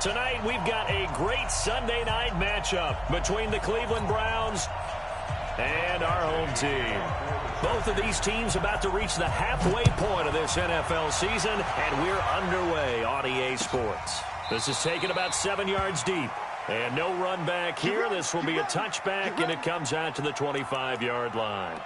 Tonight, we've got a great Sunday night matchup between the Cleveland Browns and our home team. Both of these teams about to reach the halfway point of this NFL season, and we're underway on EA Sports. This is taken about 7 yards deep, and no run back here. This will be a touchback, and it comes out to the 25-yard line.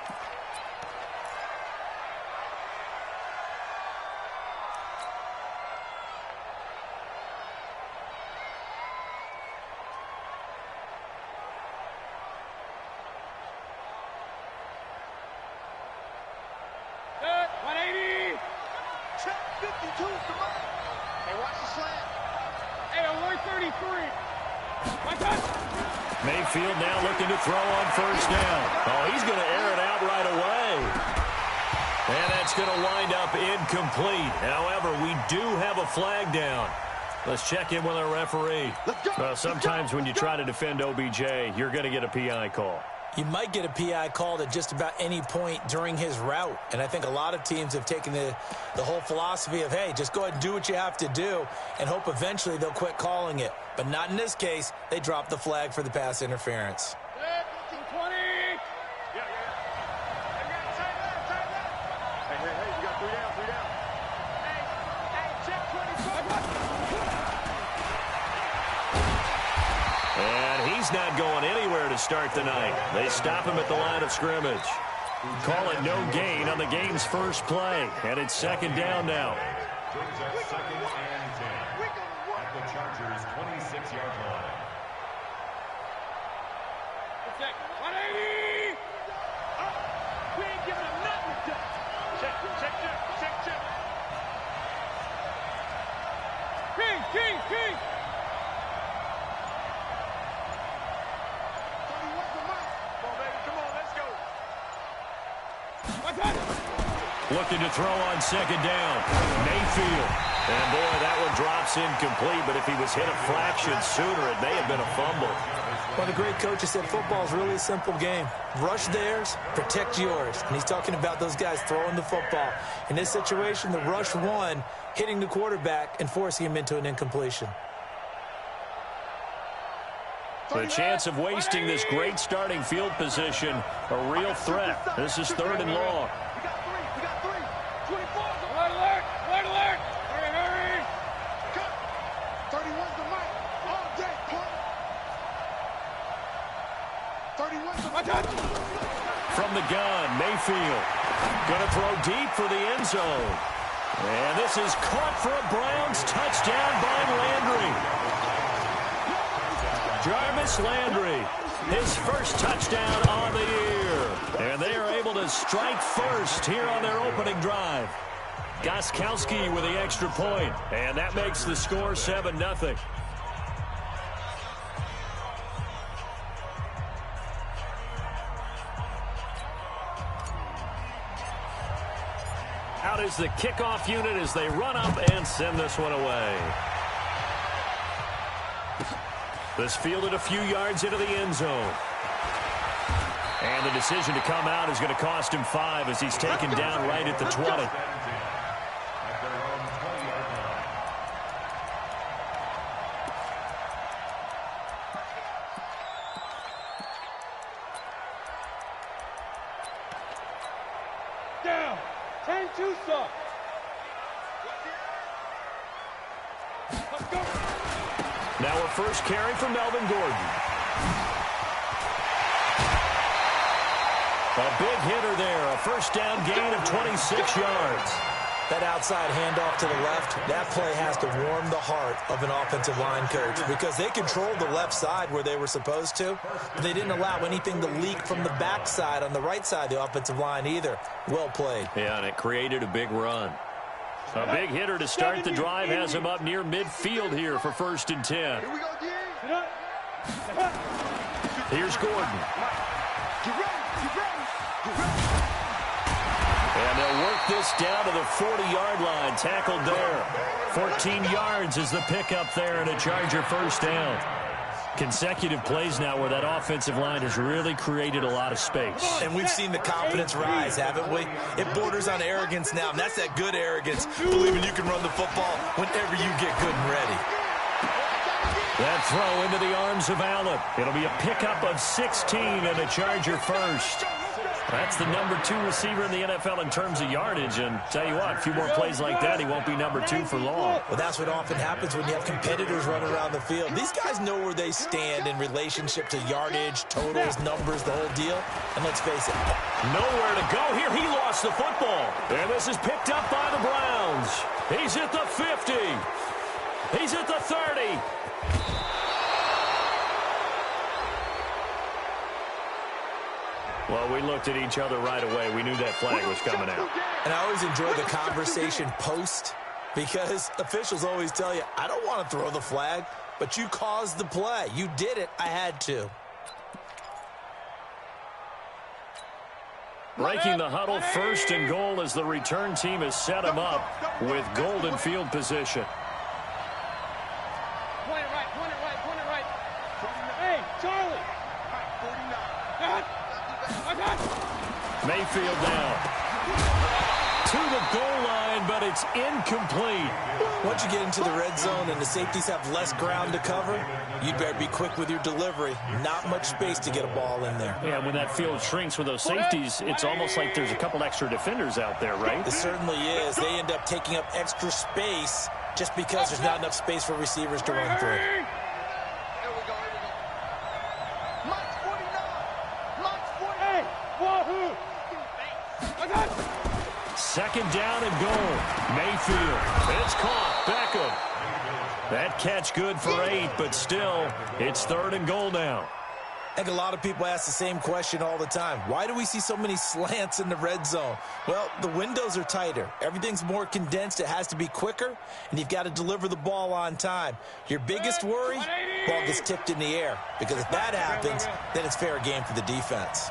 Mayfield now looking to throw on first down. Oh, he's going to air it out right away. And that's going to wind up incomplete. However, we do have a flag down. Let's check in with our referee. Well, sometimes when you try to defend OBJ, you're going to get a PI call. You might get a PI called at just about any point during his route. And I think a lot of teams have taken the whole philosophy of, hey, just go ahead and do what you have to do and hope eventually they'll quit calling it. But not in this case. They dropped the flag for the pass interference. He's not going anywhere to start the night. They stop him at the line of scrimmage. Call it no gain on the game's first play. And it's second down now. Second and 10 at the Chargers' 26-yard line. 180! We ain't giving him nothing. Check. King! Looking to throw on second down. Mayfield. And, boy, that one drops incomplete, but if he was hit a fraction sooner, it may have been a fumble. Well, the great coach has said football is really a simple game. Rush theirs, protect yours. And he's talking about those guys throwing the football. In this situation, the rush won, hitting the quarterback and forcing him into an incompletion. The chance of wasting this great starting field position, a real threat. This is third and long. We got three. 24. Alert. Hurry. Cut. 31's the mic. All day, punt. 31's the mic. From the gun, Mayfield. Going to throw deep for the end zone. And this is caught for a Browns touchdown by Landry. Jarvis Landry, his first touchdown on the year. And they are able to strike first here on their opening drive. Gostkowski with the extra point, and that makes the score 7-0. Out is the kickoff unit as they run up and send this one away. This fielded a few yards into the end zone. And the decision to come out is going to cost him 5 as he's taken down right at the 20. Down. 10-2 suck. Let's go. Now a first carry for Melvin Gordon. A big hitter there. A first down gain of 26 yards. That outside handoff to the left, that play has to warm the heart of an offensive line coach because they controlled the left side where they were supposed to, but they didn't allow anything to leak from the backside on the right side of the offensive line either. Well played. Yeah, and it created a big run. A big hitter to start the drive has him up near midfield here for 1st and 10. Here we go, Here's Gordon. Get ready. And they'll work this down to the 40-yard line. Tackled there. 14 yards is the pickup there and a Charger first down. Consecutive plays now where that offensive line has really created a lot of space. And we've seen the confidence rise, haven't we? It borders on arrogance now, and that's that good arrogance, believing you can run the football whenever you get good and ready. That throw into the arms of Allen. It'll be a pickup of 16 and a Charger first. That's the number 2 receiver in the NFL in terms of yardage. And tell you what, a few more plays like that, he won't be number 2 for long. Well, that's what often happens when you have competitors running around the field. These guys know where they stand in relationship to yardage, totals, numbers, the whole deal. And let's face it, nowhere to go here. He lost the football. And this is picked up by the Browns. He's at the 50. He's at the 30. Well, we looked at each other right away. We knew that flag was coming out. And I always enjoy the conversation post because officials always tell you, I don't want to throw the flag, but you caused the play. You did it. I had to. Breaking the huddle, 1st and goal as the return team has set him up with golden field position. Point it right, point it right, point it right. Hey, Charlie. 49. Mayfield now to the goal line, but it's incomplete. Once you get into the red zone and the safeties have less ground to cover, you'd better be quick with your delivery. Not much space to get a ball in there. Yeah, when that field shrinks with those safeties, it's almost like there's a couple extra defenders out there, right? It certainly is. They end up taking up extra space just because there's not enough space for receivers to run through. Second down and goal. Mayfield. It's caught. Beckham. That catch good for 8, but still, it's 3rd and goal now. I think a lot of people ask the same question all the time. Why do we see so many slants in the red zone? Well, the windows are tighter. Everything's more condensed. It has to be quicker, and you've got to deliver the ball on time. Your biggest worry? Ball gets tipped in the air, because if that happens, then it's fair game for the defense.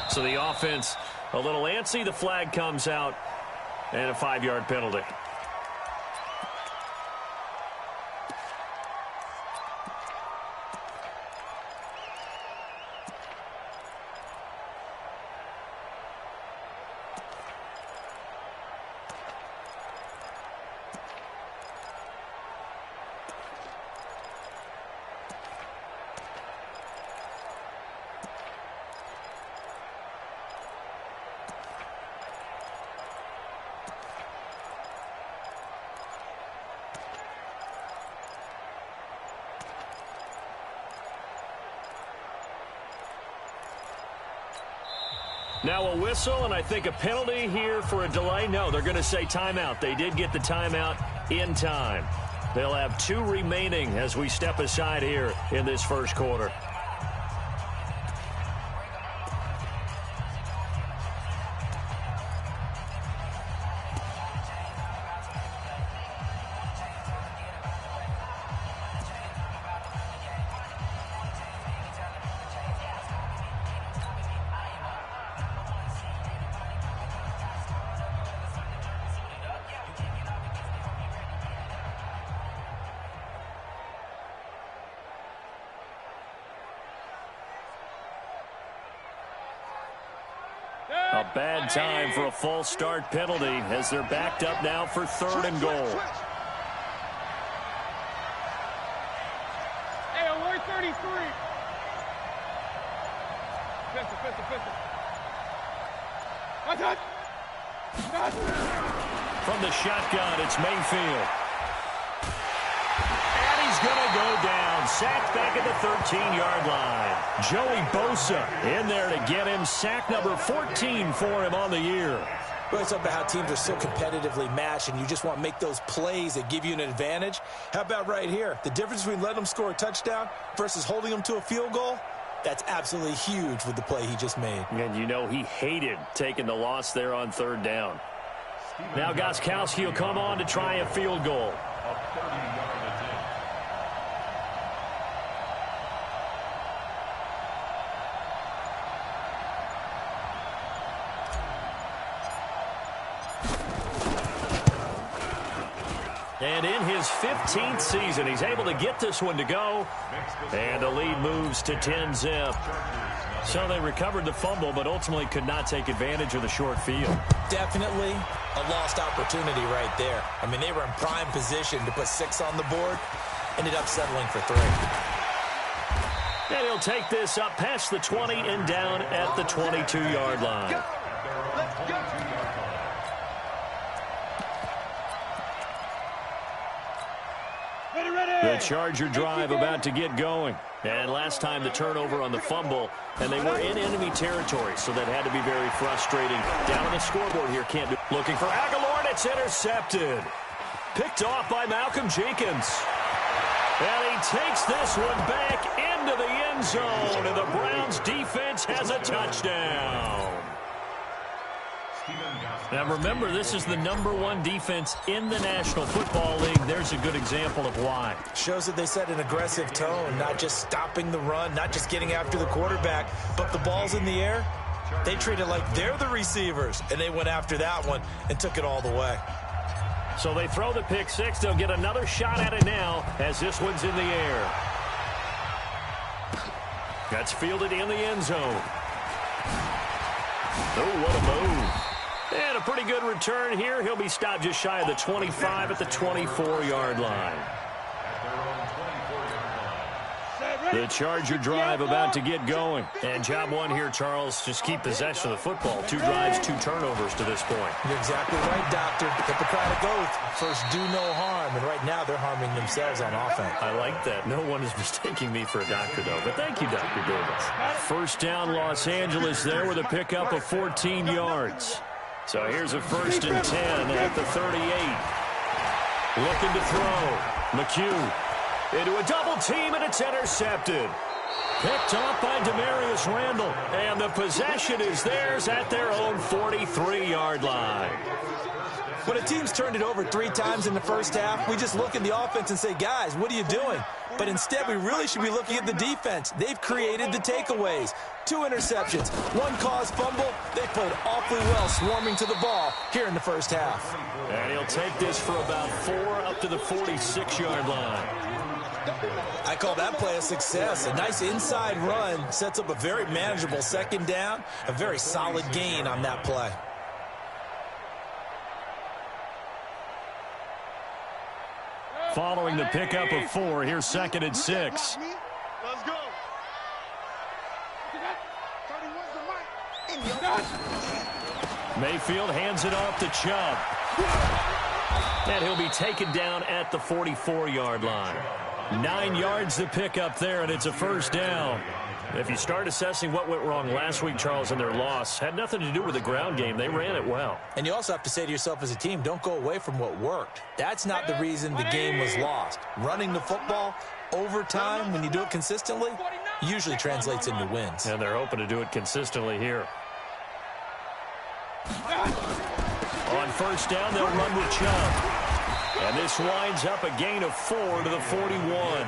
So the offense a little antsy. The flag comes out, and a 5-yard penalty. Now a whistle, and I think a penalty here for a delay. No, they're going to say timeout. They did get the timeout in time. They'll have 2 remaining as we step aside here in this first quarter. A bad time for a false start penalty as they're backed up now for 3rd and goal. Hey, alert 33. Pistol. From the shotgun, it's Mayfield. And he's going to go down. Sacked back at the 13-yard line. Joey Bosa in there to get him. Sack number 14 for him on the year. Well, it's about how teams are so competitively matched, and you just want to make those plays that give you an advantage. How about right here? The difference between letting them score a touchdown versus holding them to a field goal, that's absolutely huge with the play he just made. And you know he hated taking the loss there on 3rd down. Now Gostkowski will come on to try a field goal. And in his 15th season, he's able to get this one to go. And the lead moves to 10-zip. So they recovered the fumble, but ultimately could not take advantage of the short field. Definitely a lost opportunity right there. I mean, they were in prime position to put 6 on the board. Ended up settling for 3. And he'll take this up past the 20 and down at the 22-yard line. The Charger drive about to get going. And last time the turnover on the fumble, and they were in enemy territory, so that had to be very frustrating. Down on the scoreboard here, can't do. Looking for Aguilar, and it's intercepted. Picked off by Malcolm Jenkins. And he takes this one back into the end zone, and the Browns defense has a touchdown. Now remember, this is the #1 defense in the National Football League. There's a good example of why. Shows that they set an aggressive tone, not just stopping the run, not just getting after the quarterback, but the ball's in the air. They treat it like they're the receivers, and they went after that one and took it all the way. So they throw the pick 6. They'll get another shot at it now as this one's in the air. That's fielded in the end zone. Oh, what a move. And a pretty good return here. He'll be stopped just shy of the 25 at the 24-yard line. The Charger drive about to get going. And job one here, Charles, just keep possession of the football. 2 drives, 2 turnovers to this point. You're exactly right, Doctor. Hippocratic oath. First, do no harm. And right now, they're harming themselves on offense. I like that. No one is mistaking me for a doctor, though. But thank you, Dr. Davis. First down, Los Angeles there with a pickup of 14 yards. So here's a 1st and 10 at the 38. Looking to throw. McHugh. Into a double team, and it's intercepted. Picked off by Demarius Randall. And the possession is theirs at their own 43-yard line. When a team's turned it over 3 times in the first half, we just look at the offense and say, guys, what are you doing? But instead, we really should be looking at the defense. They've created the takeaways. 2 interceptions, 1 caused fumble. They played awfully well swarming to the ball here in the first half. And he'll take this for about 4 up to the 46-yard line. I call that play a success. A nice inside run sets up a very manageable 2nd down, a very solid gain on that play. Following the pickup of 4, here's 2nd and 6. Let's go. Mayfield hands it off to Chubb. And he'll be taken down at the 44-yard line. 9 yards to pick up there, and it's a 1st down. If you start assessing what went wrong last week, Charles, in their loss, had nothing to do with the ground game. They ran it well. And you also have to say to yourself as a team, don't go away from what worked. That's not the reason the game was lost. Running the football over time, when you do it consistently, usually translates into wins. And they're hoping to do it consistently here. On 1st down, they'll run with Chubb. And this winds up a gain of 4 to the 41.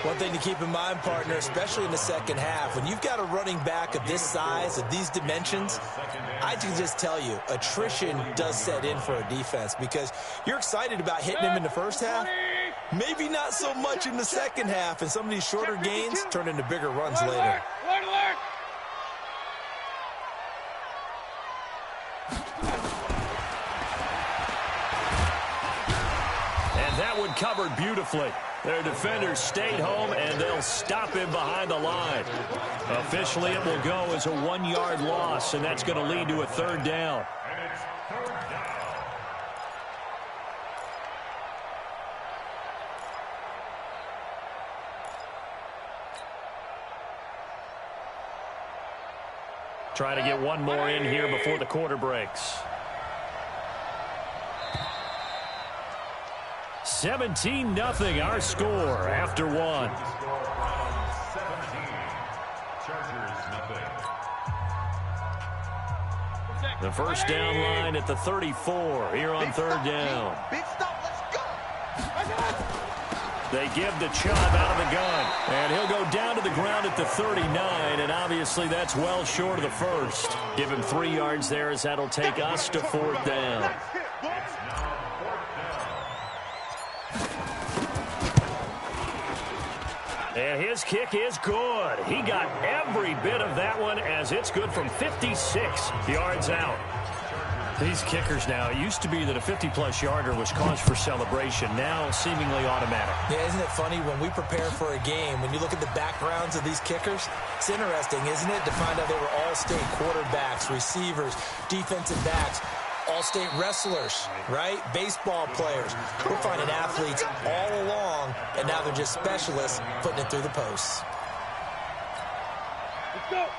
One thing to keep in mind, partner, especially in the second half, when you've got a running back of this size, of these dimensions, I can just tell you, attrition does set in for a defense because you're excited about hitting him in the first half, maybe not so much in the second half, and some of these shorter gains turn into bigger runs later. That one covered beautifully. Their defenders stayed home, and they'll stop him behind the line. Officially, it will go as a 1-yard loss, and that's going to lead to a 3rd down. And it's 3rd down. Try to get one more in here before the quarter breaks. 17-0 our score after 1. Browns 17, Chargers nothing. The 1st down line at the 34 here on 3rd down. Big stop, let's go. They give the Chubb out of the gun, and he'll go down to the ground at the 39, and obviously that's well short of the 1st. Give him 3 yards there as that'll take us to 4th down. And his This kick is good. He got every bit of that one as it's good from 56 yards out. These kickers now, it used to be that a 50-plus yarder was cause for celebration. Now seemingly automatic. Yeah, isn't it funny when we prepare for a game, when you look at the backgrounds of these kickers, it's interesting, isn't it, to find out they were all-state quarterbacks, receivers, defensive backs, all-state wrestlers, right? Baseball players. We're finding athletes all along, and now they're just specialists putting it through the posts.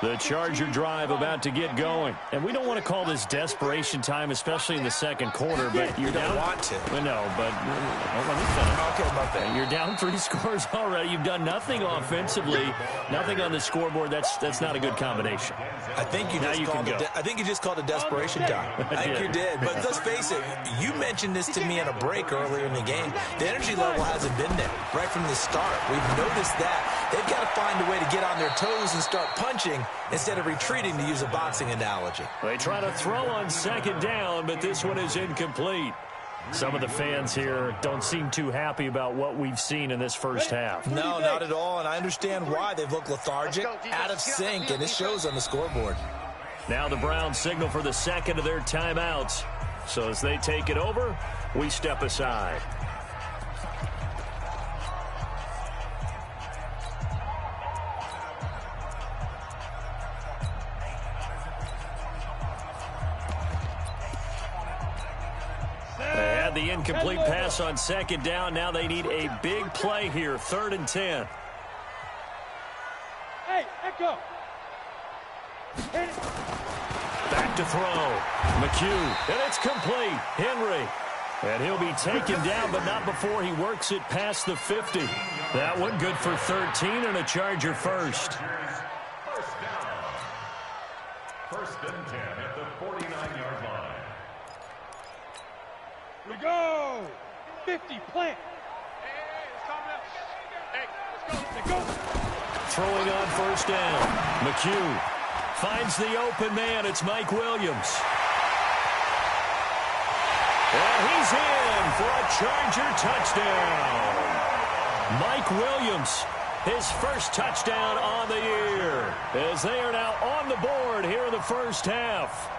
The Charger drive about to get going. And we don't want to call this desperation time, especially in the second quarter, but you're down. You don't want to. Well, no, but let me finish. Okay, about that. You're down 3 scores already. You've done nothing offensively, nothing on the scoreboard. That's not a good combination. I think you just called it desperation time. I think you did. But let's face it, you mentioned this to me in a break earlier in the game. The energy level hasn't been there right from the start. We've noticed that. They've got to find a way to get on their toes and start punching instead of retreating, to use a boxing analogy. They try to throw on second down, but this one is incomplete. Some of the fans here don't seem too happy about what we've seen in this first half. No, not at all, and I understand why. They've looked lethargic, out of sync, and it shows on the scoreboard. Now the Browns signal for the second of their timeouts. So as they take it over, we step aside. The incomplete pass on second down. Now they need a big play here. 3rd and 10. Hey, Echo. Back to throw. McHugh. And it's complete. Henry. And he'll be taken down, but not before he works it past the 50. That one good for 13 and a Charger first. First down. 1st and 10 at the 49-yard line. We go. 50, plant. Hey, it's coming up. Hey, let's go. Throwing on 1st down. McHugh finds the open man. It's Mike Williams. And he's in for a Charger touchdown. Mike Williams, his first touchdown on the year, as they are now on the board here in the first half.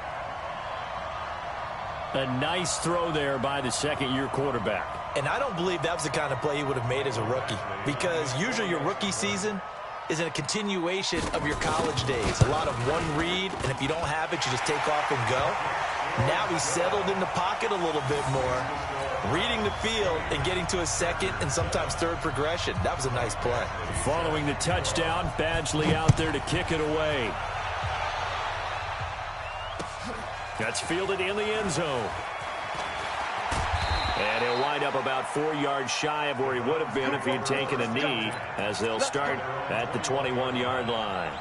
A nice throw there by the second-year quarterback. And I don't believe that was the kind of play he would have made as a rookie, because usually your rookie season is in a continuation of your college days. A lot of one read, and if you don't have it, you just take off and go. Now he's settled in the pocket a little bit more, reading the field and getting to a second and sometimes third progression. That was a nice play. Following the touchdown, Badgley out there to kick it away. That's fielded in the end zone. And he'll wind up about 4 yards shy of where he would have been if he had taken a knee, as they'll start at the 21-yard line.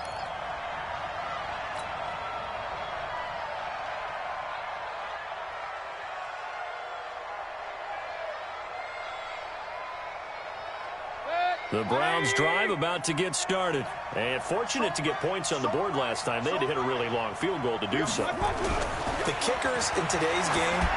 The Browns drive about to get started. And fortunate to get points on the board last time. They had to hit a really long field goal to do so. The kickers in today's game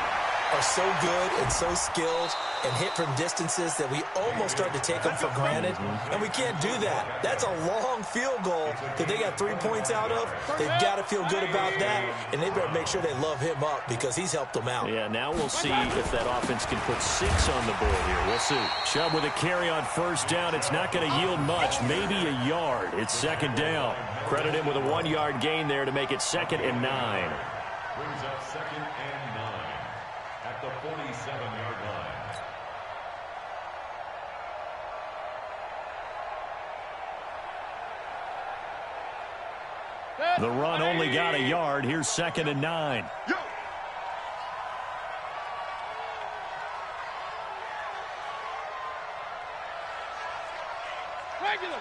are so good and so skilled and hit from distances that we almost start to take them for granted. And we can't do that. That's a long field goal that they got 3 points out of. They've got to feel good about that. And they better make sure they love him up, because he's helped them out. Yeah, now we'll see if that offense can put 6 on the board here. We'll see. Chubb with a carry on 1st down. It's not going to yield much, maybe a yard. It's 2nd down. Credit him with a 1-yard gain there to make it 2nd and 9. Brings up 2nd and 9 at the 47-yard line. The run only got a yard. Here's 2nd and 9. Yo. Regular.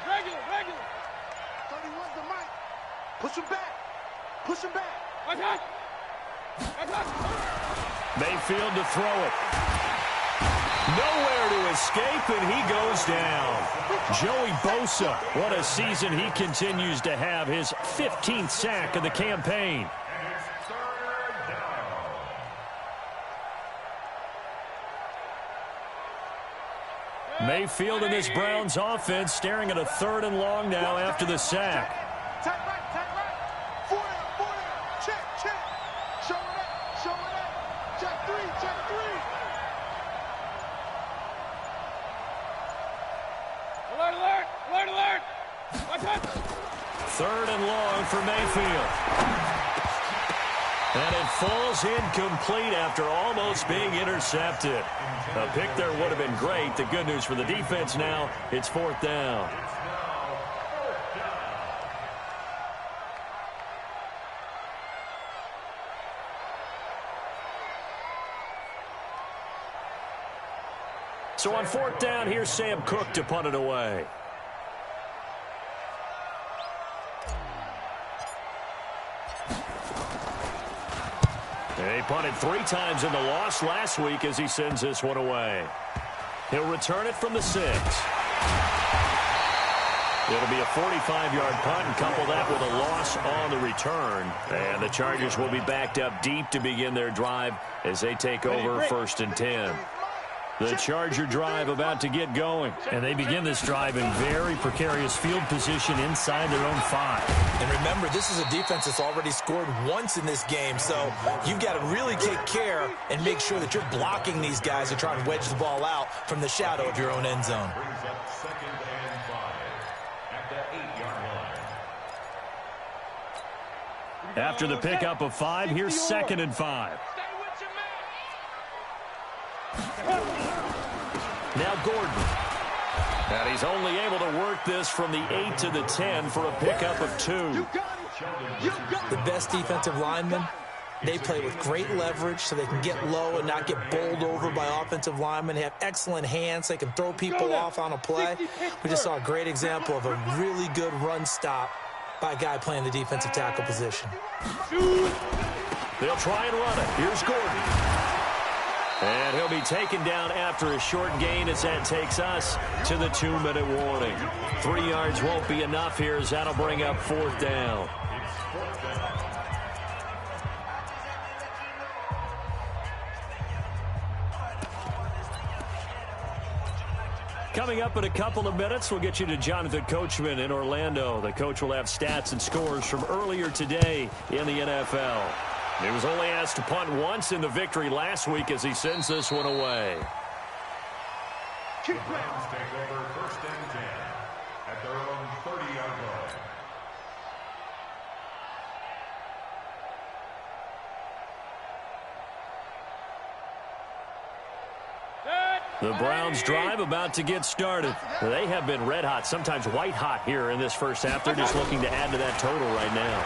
31's the mic. Push him back. I got. Mayfield to throw it. Nowhere to escape, and he goes down. Joey Bosa, what a season he continues to have. His 15th sack of the campaign. And it's 3rd down. Mayfield and this Browns offense staring at a 3rd and long now after the sack. Tight right. 4 down. Check. Show it up. Check 3. Alert. 3rd and long for Mayfield. And it falls incomplete after almost being intercepted. A pick there would have been great. The good news for the defense now, it's 4th down. So on 4th down, here's Sam Cook to punt it away. He punted 3 times in the loss last week as he sends this one away. He'll return it from the 6. It'll be a 45-yard punt and couple that with a loss on the return. And the Chargers will be backed up deep to begin their drive as they take over 1st and 10. The Charger drive about to get going. And they begin this drive in very precarious field position inside their own 5. And remember, this is a defense that's already scored once in this game, so you've got to really take care and make sure that you're blocking these guys to try and wedge the ball out from the shadow of your own end zone. Brings up 2nd and 5 at the 8-yard line. After the pickup of 5, here's 2nd and 5. Now Gordon. And he's only able to work this from the 8 to the 10 for a pickup of 2. The best defensive linemen, they play with great leverage so they can get low and not get bowled over by offensive linemen. They have excellent hands. They can throw people off on a play. We just saw a great example of a really good run stop by a guy playing the defensive tackle position. They'll try and run it. Here's Gordon. And he'll be taken down after a short gain as that takes us to the 2-minute warning. 3 yards won't be enough here as that'll bring up 4th down. Coming up in a couple of minutes, we'll get you to Jonathan Coachman in Orlando. The coach will have stats and scores from earlier today in the NFL. He was only asked to punt once in the victory last week as he sends this one away. The Browns take over 1st and 10 at their own 30-yard line. The Browns drive about to get started. They have been red hot, sometimes white hot here in this first half. They're just looking to add to that total right now.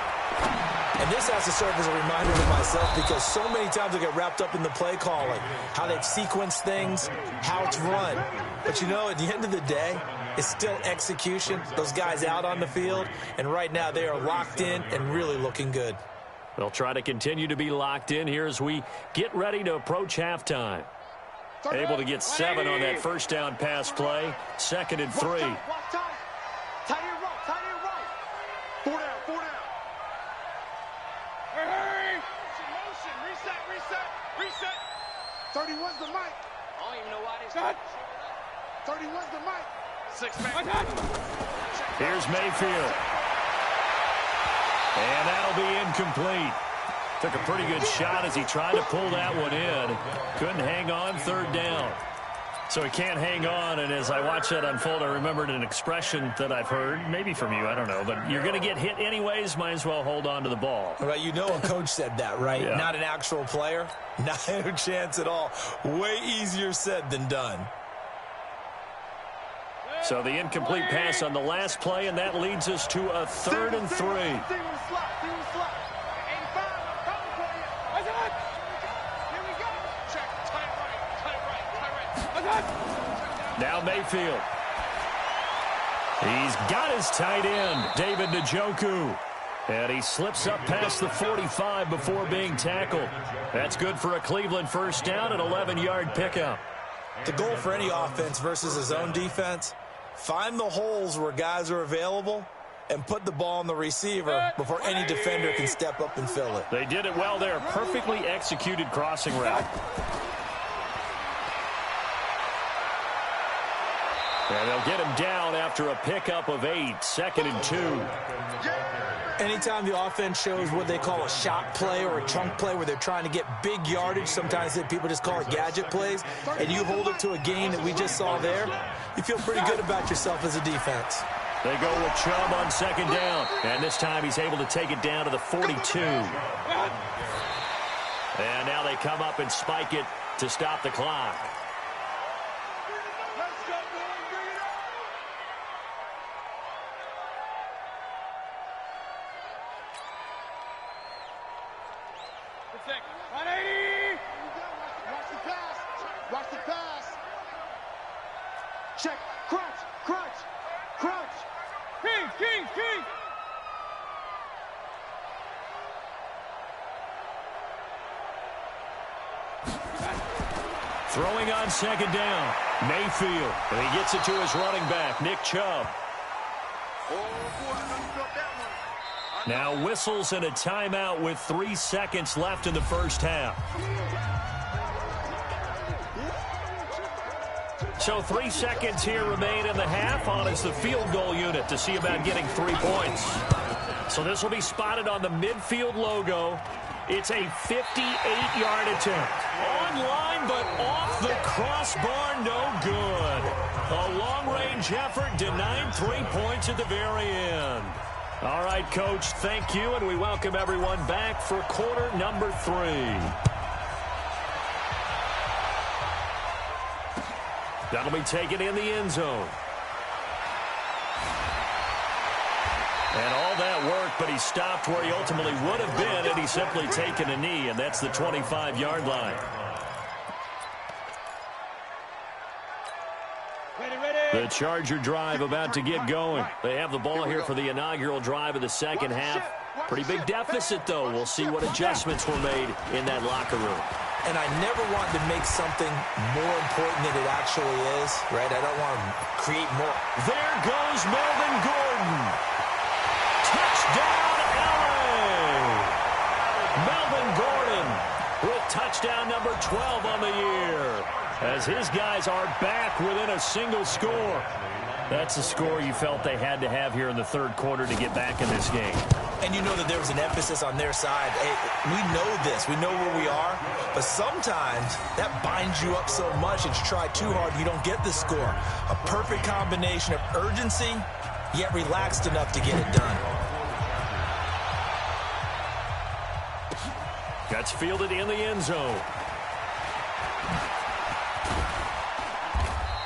And this has to serve as a reminder to myself because so many times I get wrapped up in the play calling, how they've sequenced things, how it's run. But, you know, at the end of the day, it's still execution. Those guys out on the field, and right now they are locked in and really looking good. They'll try to continue to be locked in here as we get ready to approach halftime. Able to get 7 on that first down pass play. 2nd and 3. Tight end right. 4 down. Hurry! Motion. Reset. 31's the mic. I don't even know why this. 31's the mic. 6-man. Here's Mayfield. And that'll be incomplete. Took a pretty good shot as he tried to pull that one in. Couldn't hang on, 3rd down. So he can't hang on, and as I watched that unfold, I remembered an expression that I've heard, maybe from you, I don't know, but you're going to get hit anyways, might as well hold on to the ball. Right, you know a coach said that, right? Yeah. Not an actual player. Not a chance at all. Way easier said than done. So the incomplete pass on the last play, and that leads us to a 3rd and 3. Now Mayfield. He's got his tight end, David Njoku. And he slips up past the 45 before being tackled. That's good for a Cleveland first down, an 11-yard pickup. The goal for any offense versus a zone defense, find the holes where guys are available and put the ball on the receiver before any defender can step up and fill it. They did it well there. Perfectly executed crossing route. And they'll get him down after a pickup of 8, 2nd and 2. Anytime the offense shows what they call a shot play or a chunk play where they're trying to get big yardage, sometimes people just call it gadget plays, and you hold it to a game that we just saw there, you feel pretty good about yourself as a defense. They go with Chubb on 2nd down, and this time he's able to take it down to the 42. And now they come up and spike it to stop the clock. Watch the pass. Check. Crunch. King. Throwing on 2nd down. Mayfield. And he gets it to his running back, Nick Chubb. Now whistles and a timeout with 3 seconds left in the first half. So 3 seconds here remain in the half. On is the field goal unit to see about getting 3 points. So this will be spotted on the midfield logo. It's a 58-yard attempt. On-line, but off the crossbar, no good. A long-range effort denied 3 points at the very end. All right, Coach, thank you, and we welcome everyone back for quarter number 3. That'll be taken in the end zone. And all that work, but he stopped where he ultimately would have been, and he's simply taken a knee, and that's the 25-yard line. The Charger drive about to get going. They have the ball here for the inaugural drive of the second half. Pretty big deficit, though. We'll see what adjustments were made in that locker room. And I never want to make something more important than it actually is, right? I don't want to create more. There goes Melvin Gordon. Touchdown, LA! Melvin Gordon with touchdown number 12 on the year, as his guys are back within a single score. That's the score you felt they had to have here in the third quarter to get back in this game. And you know that there was an emphasis on their side. Hey, we know this. We know where we are. But sometimes that binds you up so much that you try too hard, you don't get the score. A perfect combination of urgency, yet relaxed enough to get it done. That's fielded in the end zone.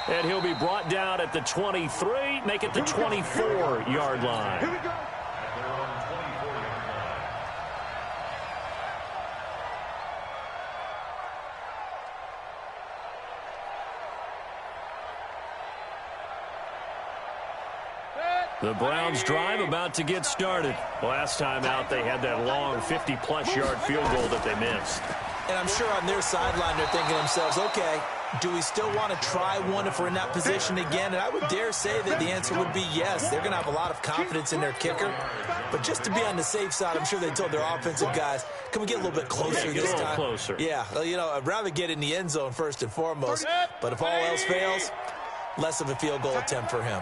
And he'll be brought down at the 23, make it the 24-yard line. Here we go. The Browns drive about to get started. Last time out, they had that long 50-plus yard field goal that they missed. And I'm sure on their sideline they're thinking to themselves, okay, do we still want to try one if we're in that position again? And I would dare say that the answer would be yes. They're going to have a lot of confidence in their kicker. But just to be on the safe side, I'm sure they told their offensive guys, can we get a little bit closer this time? Closer. Yeah, well, you know, I'd rather get in the end zone first and foremost. But if all else fails, less of a field goal attempt for him.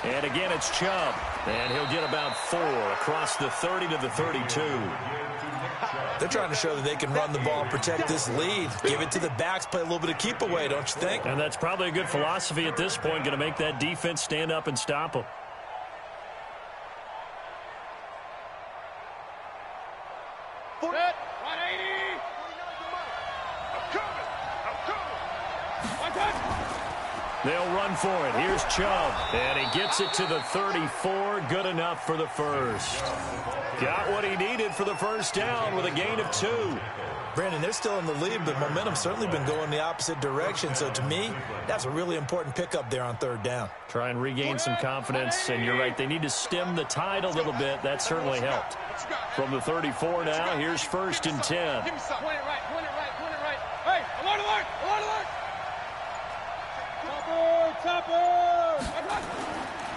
And again, it's Chubb. And he'll get about 4 across the 30 to the 32. They're trying to show that they can run the ball and protect this lead. Give it to the backs, play a little bit of keep away, don't you think? And that's probably a good philosophy at this point, going to make that defense stand up and stop them. They'll run for it. Here's Chubb. And he gets it to the 34. Good enough for the first. Got what he needed for the first down with a gain of 2. Brandon, they're still in the lead, but momentum's certainly been going the opposite direction. So to me, that's a really important pickup there on third down. Try and regain some confidence. And you're right, they need to stem the tide a little bit. That certainly helped. From the 34 now, here's 1st and 10. Point it right. Hey, alert!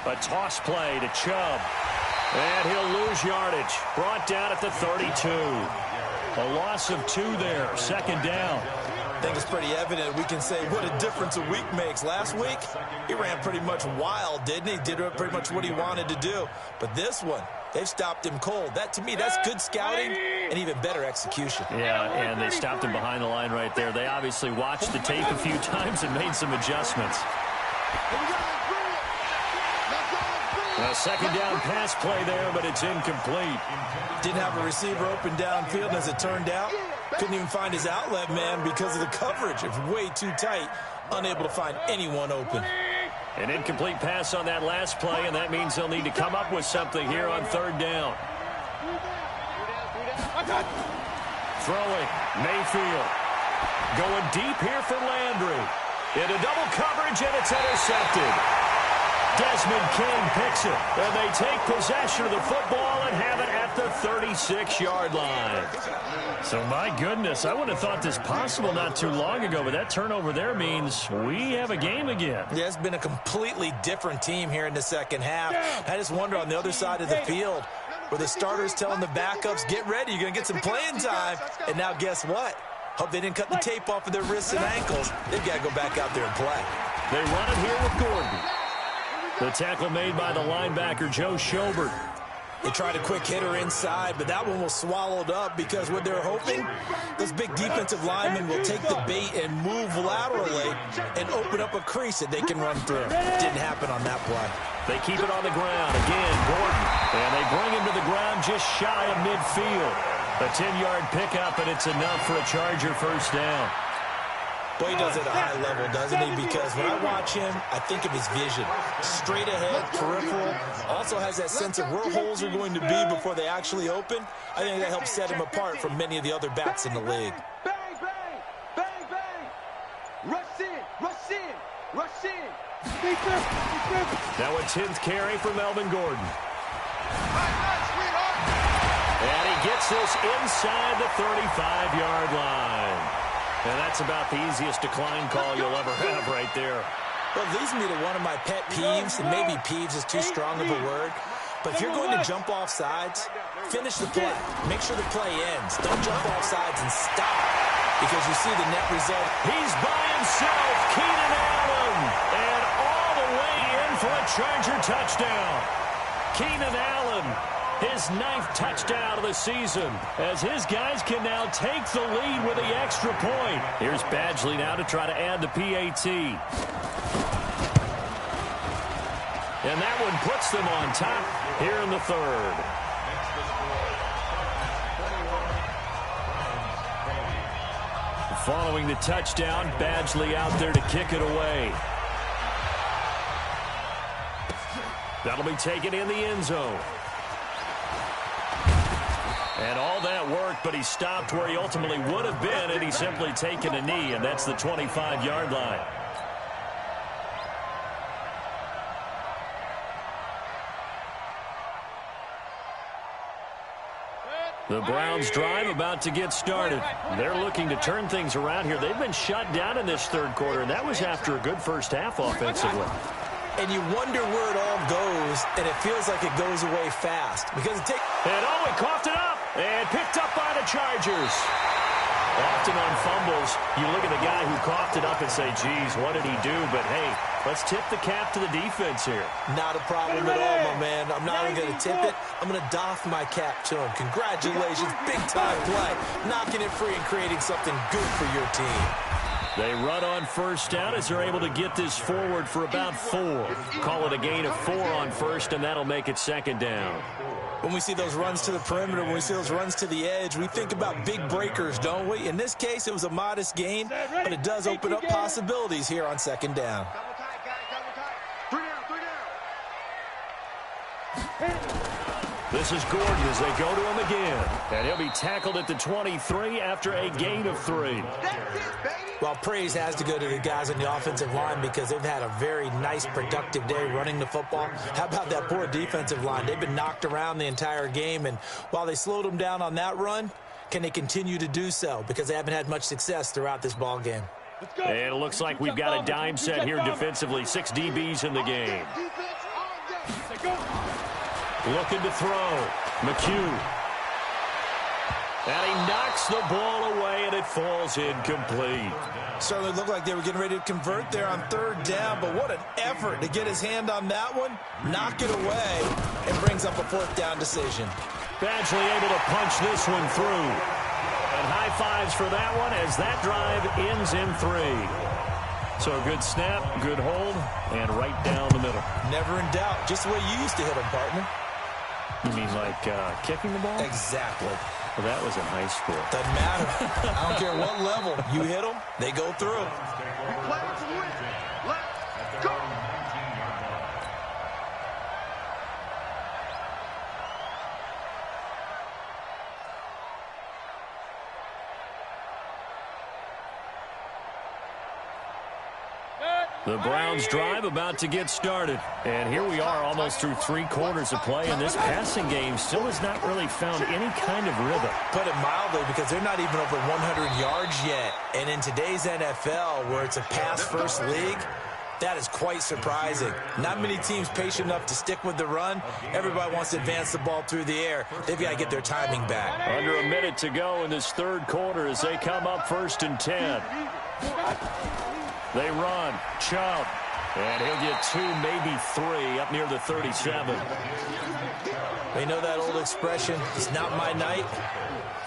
A toss play to Chubb. And he'll lose yardage. Brought down at the 32. A loss of 2 there. Second down. I think it's pretty evident. We can say what a difference a week makes. Last week, he ran pretty much wild, didn't he? Did pretty much what he wanted to do. But this one, they've stopped him cold. That, to me, that's good scouting and even better execution. Yeah, and they stopped him behind the line right there. They obviously watched the tape a few times and made some adjustments. A second down pass play there, but it's incomplete. Didn't have a receiver open downfield, and as it turned out, couldn't even find his outlet man because of the coverage. It was way too tight, unable to find anyone open. An incomplete pass on that last play, and that means they'll need to come up with something here on third down. Throwing, Mayfield. Going deep here for Landry. Into double coverage, and it's intercepted. Desmond King picks it, and they take possession of the football and have it at the 36-yard line. So, my goodness, I would have thought this possible not too long ago, but that turnover there means we have a game again. Yeah, it's been a completely different team here in the second half. I just wonder on the other side of the field where the starters telling the backups, get ready, you're going to get some playing time. And now guess what? Hope they didn't cut the tape off of their wrists and ankles. They've got to go back out there and play. They run it here with Gordon. The tackle made by the linebacker, Joe Schobert. They tried a quick hitter inside, but that one was swallowed up because what they're hoping, those big defensive linemen will take the bait and move laterally and open up a crease that they can run through. Didn't happen on that play. They keep it on the ground. Again, Gordon. And they bring him to the ground just shy of midfield. A 10-yard pickup, and it's enough for a Charger first down. Boy, he does it at a high level, doesn't he? Because when I watch him, I think of his vision. Straight ahead, peripheral. Also has that sense of where holes are going to be before they actually open. I think that helps set him apart from many of the other backs in the league. Bang, bang, bang, bang. Rush in, rush in, rush in. Now a 10th carry for Melvin Gordon. And he gets this inside the 35-yard line. And that's about the easiest decline call you'll ever have right there. Well, it leads me to one of my pet peeves, and maybe peeves is too strong of a word, but if you're going to jump off sides, finish the play. Make sure the play ends. Don't jump off sides and stop, because you see the net result. He's by himself, Keenan Allen, and all the way in for a Charger touchdown. Keenan Allen, his 9th touchdown of the season, as his guys can now take the lead with the extra point. Here's Badgley now to try to add the PAT. And that one puts them on top here in the third. Following the touchdown, Badgley out there to kick it away. That'll be taken in the end zone. And all that worked, but he stopped where he ultimately would have been, and he's simply taken a knee, and that's the 25-yard line. The Browns drive about to get started. They're looking to turn things around here. They've been shut down in this third quarter, and that was after a good first half offensively. And you wonder where it all goes, and it feels like it goes away fast. Because it takes... And oh, he coughed it up, and picked up by the Chargers. Often on fumbles, you look at the guy who coughed it up and say, geez, what did he do? But hey, let's tip the cap to the defense here. Not a problem at all, my man. I'm not even going to tip it. I'm going to doff my cap to him. Congratulations, big-time play. Knocking it free and creating something good for your team. They run on first down as they're able to get this forward for about 4. Call it a gain of 4 on first, and that'll make it second down. When we see those runs to the perimeter, when we see those runs to the edge, we think about big breakers, don't we? In this case, it was a modest gain, but it does open up possibilities here on second down. Double tight, guys, double tight. 3 down. This is Gordon as they go to him again. And he'll be tackled at the 23 after a gain of 3. Well, praise has to go to the guys on the offensive line because they've had a very nice, productive day running the football. How about that poor defensive line? They've been knocked around the entire game, and while they slowed them down on that run, can they continue to do so? Because they haven't had much success throughout this ball game. And it looks like we've got a dime set here defensively. 6 DBs in the game. Looking to throw. McHugh. And he knocks the ball away, and it falls incomplete. Certainly looked like they were getting ready to convert there on third down, but what an effort to get his hand on that one, knock it away, and brings up a fourth down decision. Badgley able to punch this one through. And high fives for that one as that drive ends in 3. So a good snap, good hold, and right down the middle. Never in doubt. Just the way you used to hit them, partner. You mean like kicking the ball? Exactly. Well, that was in high school. Doesn't matter. I don't care what level. You hit them, they go through. We play to win. Let's go. The Browns drive about to get started. And here we are almost through 3 quarters of play, and this passing game still has not really found any kind of rhythm. Put it mildly, because they're not even over 100 yards yet. And in today's NFL, where it's a pass-first league, that is quite surprising. Not many teams patient enough to stick with the run. Everybody wants to advance the ball through the air. They've got to get their timing back. Under a minute to go in this third quarter as they come up 1st and 10. They run. Chubb. And he'll get 2, maybe 3 up near the 37. We know that old expression, it's not my night.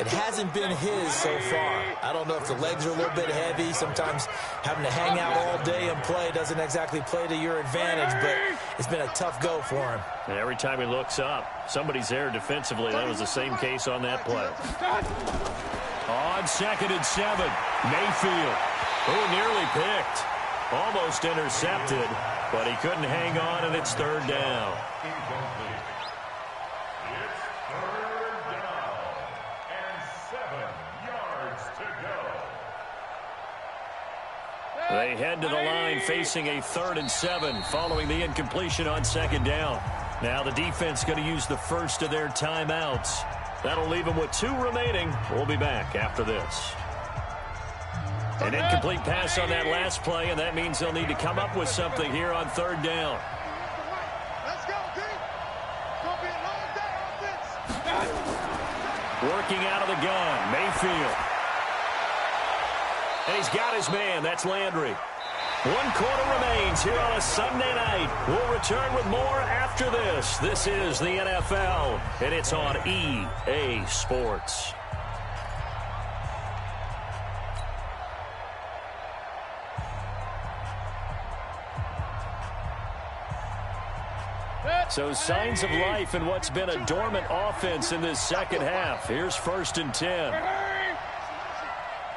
It hasn't been his so far. I don't know if the legs are a little bit heavy. Sometimes having to hang out all day and play doesn't exactly play to your advantage, but it's been a tough go for him. And every time he looks up, somebody's there defensively. That was the same case on that play. On 2nd and 7, Mayfield. Oh, nearly picked. Almost intercepted, but he couldn't hang on, and it's 3rd down. It's 3rd down and 7 yards to go. They head to the line facing a 3rd and 7 following the incompletion on 2nd down. Now the defense going to use the first of their timeouts. That'll leave them with 2 remaining. We'll be back after this. An incomplete pass on that last play, and that means they'll need to come up with something here on 3rd down. Let's go, D. Gonna be a long day on this. Working out of the gun, Mayfield. And he's got his man. That's Landry. 1 quarter remains here on a Sunday night. We'll return with more after this. This is the NFL, and it's on EA Sports. So signs of life in what's been a dormant offense in this second half. Here's 1st and 10.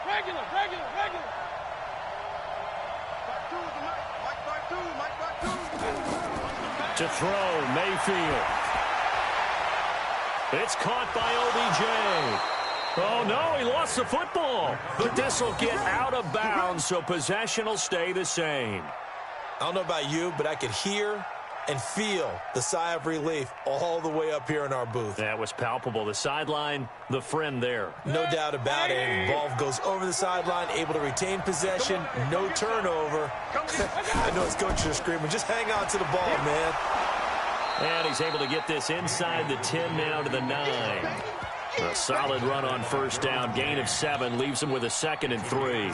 Regular. To throw, Mayfield. It's caught by OBJ. Oh, no, he lost the football. But this will get out of bounds, so possession will stay the same. I don't know about you, but I could hear and feel the sigh of relief all the way up here in our booth. That was palpable. The sideline, the friend there. No doubt about it. Ball goes over the sideline, able to retain possession, no turnover. I know his coaches are screaming, just hang on to the ball, man. And he's able to get this inside the 10 now to the 9. A solid run on 1st down. Gain of 7 leaves him with a 2nd and 3.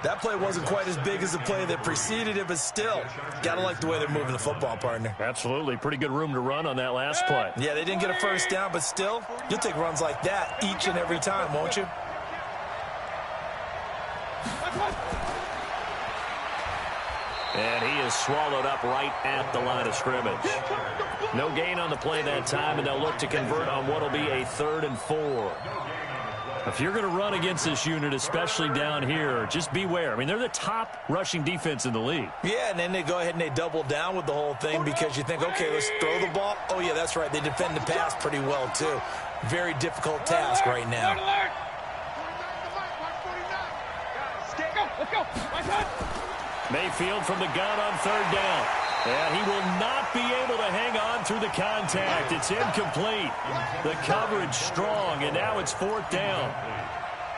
That play wasn't quite as big as the play that preceded it, but still, gotta like the way they're moving the football, partner. Absolutely. Pretty good room to run on that last play. Yeah, they didn't get a 1st down, but still, you'll take runs like that each and every time, won't you? And he is swallowed up right at the line of scrimmage. No gain on the play that time, and they'll look to convert on what will be a 3rd and 4. If you're going to run against this unit, especially down here, just beware. I mean, they're the top rushing defense in the league. Yeah, and then they go ahead and they double down with the whole thing because you think, okay, let's throw the ball. Oh, yeah, that's right. They defend the pass pretty well, too. Very difficult task right now. Let's go. Mayfield from the gun on 3rd down. And he will not be able to hang on through the contact. It's incomplete. The coverage strong, and now it's 4th down.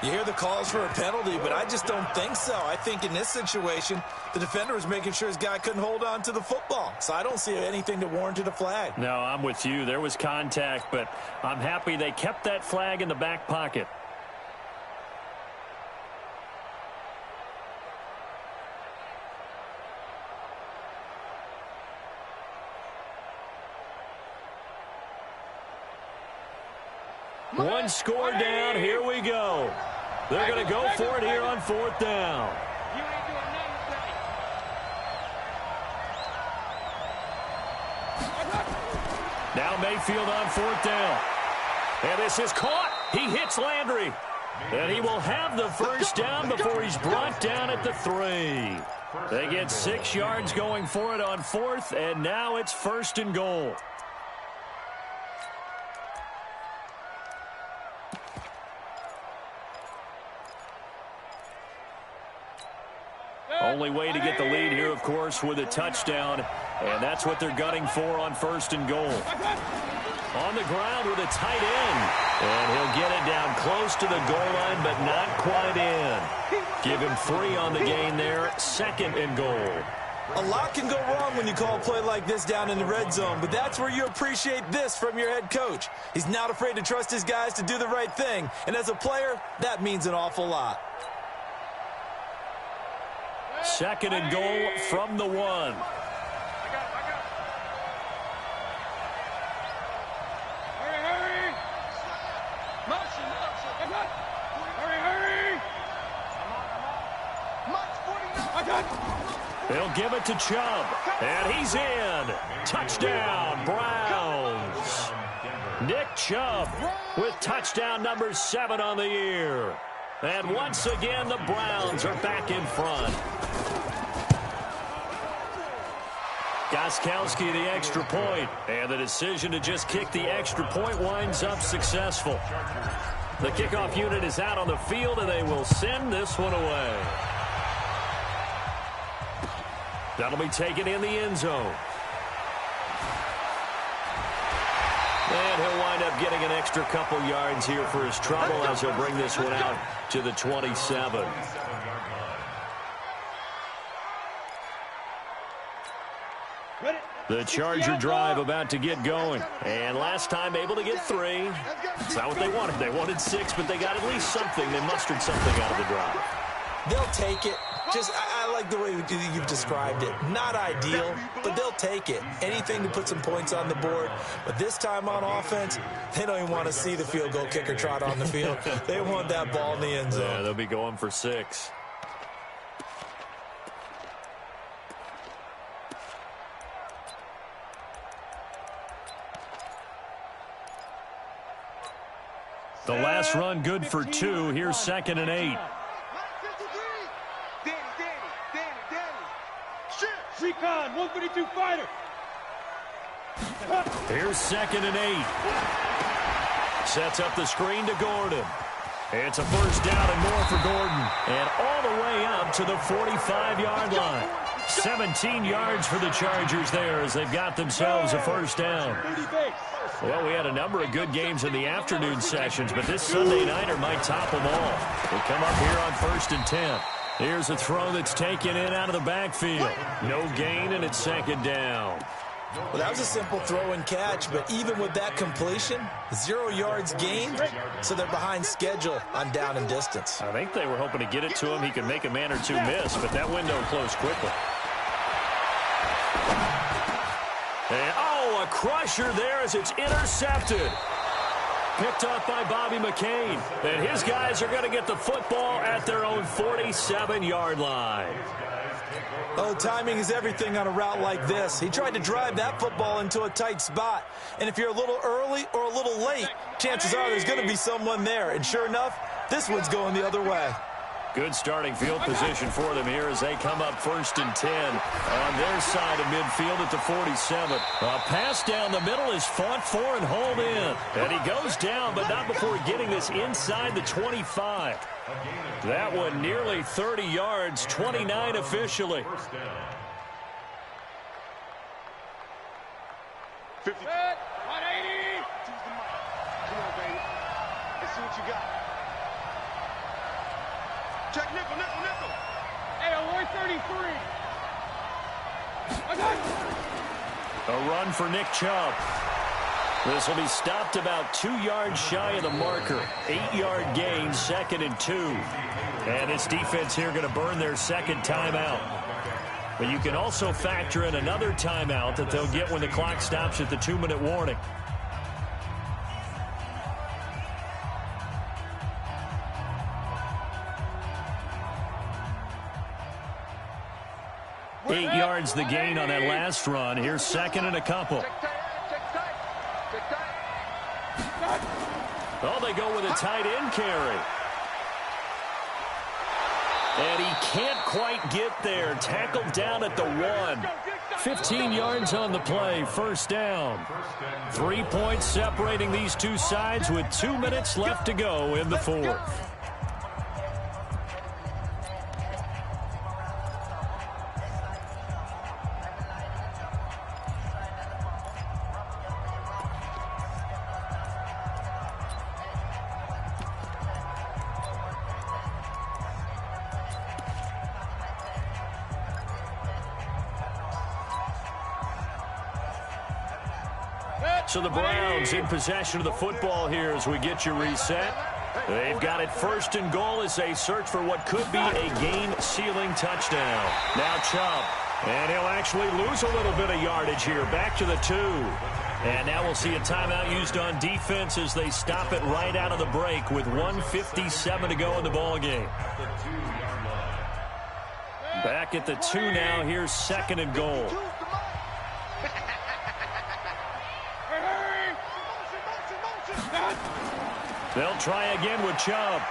You hear the calls for a penalty, but I just don't think so. I think in this situation, the defender was making sure his guy couldn't hold on to the football. So I don't see anything that warranted a flag. No, I'm with you. There was contact, but I'm happy they kept that flag in the back pocket. One score down. Here we go. They're going to go for it here on 4th down. You ain't doing nothing today. Now Mayfield on 4th down. And this is caught. He hits Landry. And he will have the first down before he's brought down at the 3. They get 6 yards going for it on 4th, and now it's 1st and goal. Only way to get the lead here, of course, with a touchdown. And that's what they're gunning for on 1st and goal. On the ground with a tight end. And he'll get it down close to the goal line, but not quite in. Give him 3 on the gain there. 2nd and goal. A lot can go wrong when you call a play like this down in the red zone, but that's where you appreciate this from your head coach. He's not afraid to trust his guys to do the right thing. And as a player, that means an awful lot. 2nd and goal from the 1. I got it. Hurry. Motion. Hurry. I got it. They'll give it to Chubb. And he's in. Touchdown, Browns. Nick Chubb with touchdown number 7 on the year. And once again, the Browns are back in front. Gostkowski the extra point, and the decision to just kick the extra point winds up successful. The kickoff unit is out on the field, and they will send this one away. That'll be taken in the end zone. And he'll wind up getting an extra couple yards here for his trouble as he'll bring this one out to the 27. The Charger drive about to get going. And last time able to get 3. It's not what they wanted. They wanted 6, but they got at least something. They mustered something out of the drive. They'll take it. I like the way you've described it. Not ideal, but they'll take it. Anything to put some points on the board. But this time on offense, they don't even want to see the field goal kicker trot on the field. They want that ball in the end zone. Yeah, they'll be going for 6. The last run good for 2. Here's 2nd and 8. Recon, 152 fighter. Here's 2nd and 8. Sets up the screen to Gordon. It's a first down and more for Gordon. And all the way up to the 45-yard line. 17 yards for the Chargers there as they've got themselves a first down. Well, we had a number of good games in the afternoon sessions, but this Sunday nighter might top them all. We come up here on 1st and 10. Here's a throw that's taken in out of the backfield. No gain, and it's 2nd down. Well, that was a simple throw and catch, but even with that completion, 0 yards gained, so they're behind schedule on down and distance. I think they were hoping to get it to him. He could make a man or 2 miss, but that window closed quickly. And, a crusher there as it's intercepted. Picked up by Bobby McCain. And his guys are going to get the football at their own 47-yard line. Oh, timing is everything on a route like this. He tried to drive that football into a tight spot. And if you're a little early or a little late, chances are there's going to be someone there. And sure enough, this one's going the other way. Good starting field position for them here as they come up 1st and 10 on their side of midfield at the 47. A pass down the middle is fought for and hauled in. And he goes down, but not before getting this inside the 25. That one nearly 30 yards, 29 officially. 50. 180. Come on, baby. Let's see what you got. Check nickel, nickel, nickel. Hey, 133. I got it. A run for Nick Chubb. This will be stopped about 2 yards shy of the marker. 8-yard gain, 2nd and 2. And this defense here going to burn their second timeout. But you can also factor in another timeout that they'll get when the clock stops at the 2-minute warning. Eight yards the gain on that last run. Here's 2nd and a couple. Oh, they go with a tight end carry. And he can't quite get there. Tackled down at the 1. 15 yards on the play. First down. 3 points separating these two sides with 2 minutes left to go in the fourth. So the Browns in possession of the football here as we get you reset. They've got it 1st and goal as they search for what could be a game-sealing touchdown. Now Chubb. And he'll actually lose a little bit of yardage here. Back to the 2. And now we'll see a timeout used on defense as they stop it right out of the break with 1:57 to go in the ballgame. Back at the 2 now. Here's 2nd and goal. They'll try again with Chubb.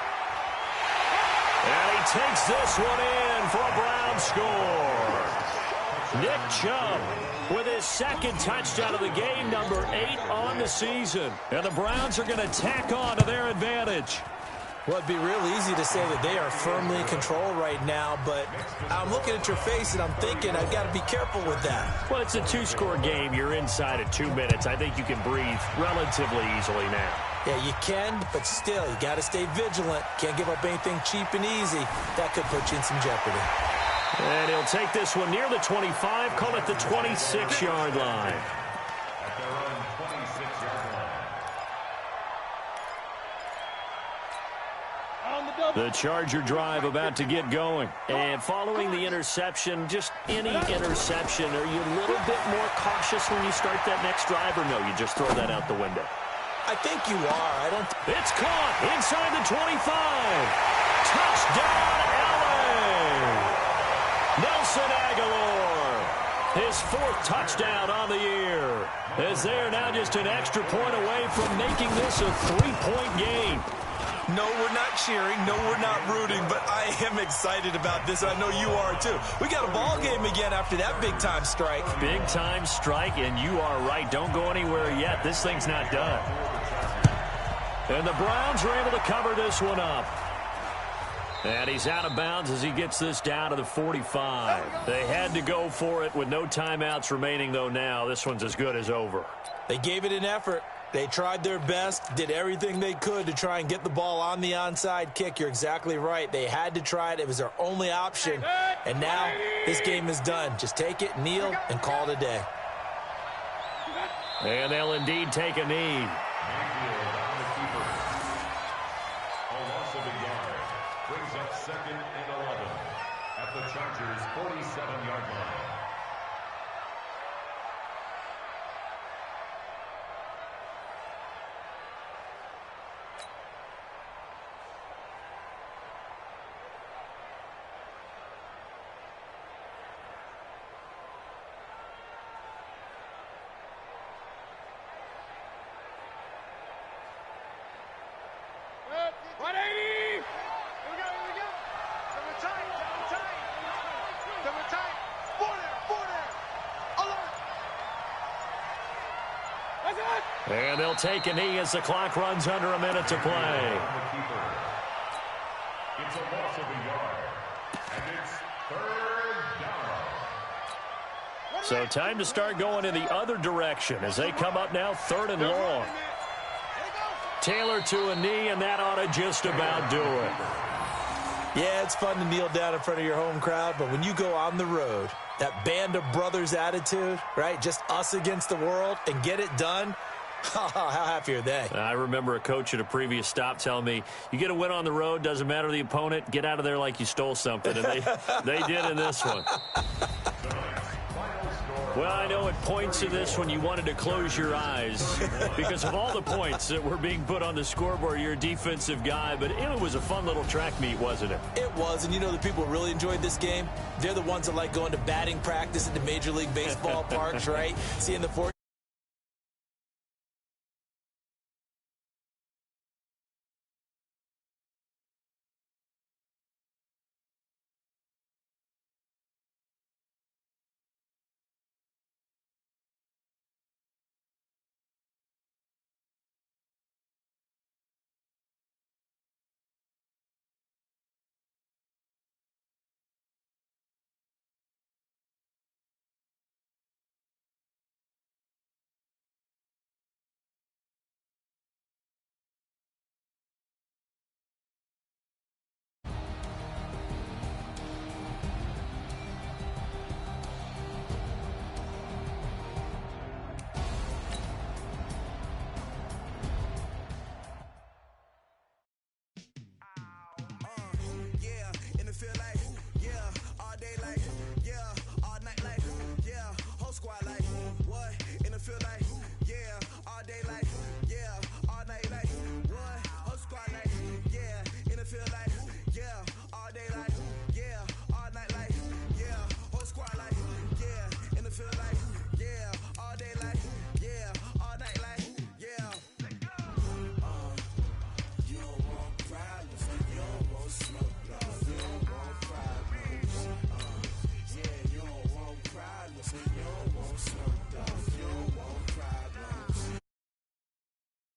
And he takes this one in for a Brown score. Nick Chubb with his 2nd touchdown of the game, number 8 on the season. And the Browns are going to tack on to their advantage. Well, it'd be real easy to say that they are firmly in control right now, but I'm looking at your face and I'm thinking I've got to be careful with that. Well, it's a 2-score game. You're inside at 2 minutes. I think you can breathe relatively easily now. Yeah, you can, but still, you got to stay vigilant. Can't give up anything cheap and easy. That could put you in some jeopardy. And he'll take this one near the 25, call it the 26-yard line. At their own 26-yard line. The Charger drive about to get going. And following the interception, just any interception, are you a little bit more cautious when you start that next drive, or no, you just throw that out the window? I think you are. It's caught inside the 25. Touchdown, LA! Nelson Aguilar, his 4th touchdown on the year. As they're now just an extra point away from making this a 3-point game. No, we're not cheering. No, we're not rooting, but I am excited about this. I know you are, too. We got a ball game again after that big-time strike. Big-time strike, and you are right. Don't go anywhere yet. This thing's not done. And the Browns are able to cover this one up. And he's out of bounds as he gets this down to the 45. They had to go for it with no timeouts remaining, though, now. This one's as good as over. They gave it an effort. They tried their best, did everything they could to try and get the ball on the onside kick. You're exactly right. They had to try it. It was their only option. And now this game is done. Just take it, kneel, and call it a day. And they'll indeed take a knee. A loss of a yard brings up 2nd and 11 at the Chargers' 47-yard line. And they'll take a knee as the clock runs under a minute to play. It's a loss of a yard, and it's 3rd down. So time to start going in the other direction as they come up now 3rd and long. Taylor to a knee, and that ought to just about do it. Yeah, it's fun to kneel down in front of your home crowd, but when you go on the road, that band of brothers attitude, right, just us against the world, and get it done, how happy are they? I remember a coach at a previous stop telling me, you get a win on the road, doesn't matter the opponent, get out of there like you stole something, and they did in this one. Well, I know at points in this one you wanted to close your eyes because of all the points that were being put on the scoreboard. You're a defensive guy, but it was a fun little track meet, wasn't it? It was, and you know the people who really enjoyed this game? They're the ones that like going to batting practice at the Major League Baseball parks, right? Seeing the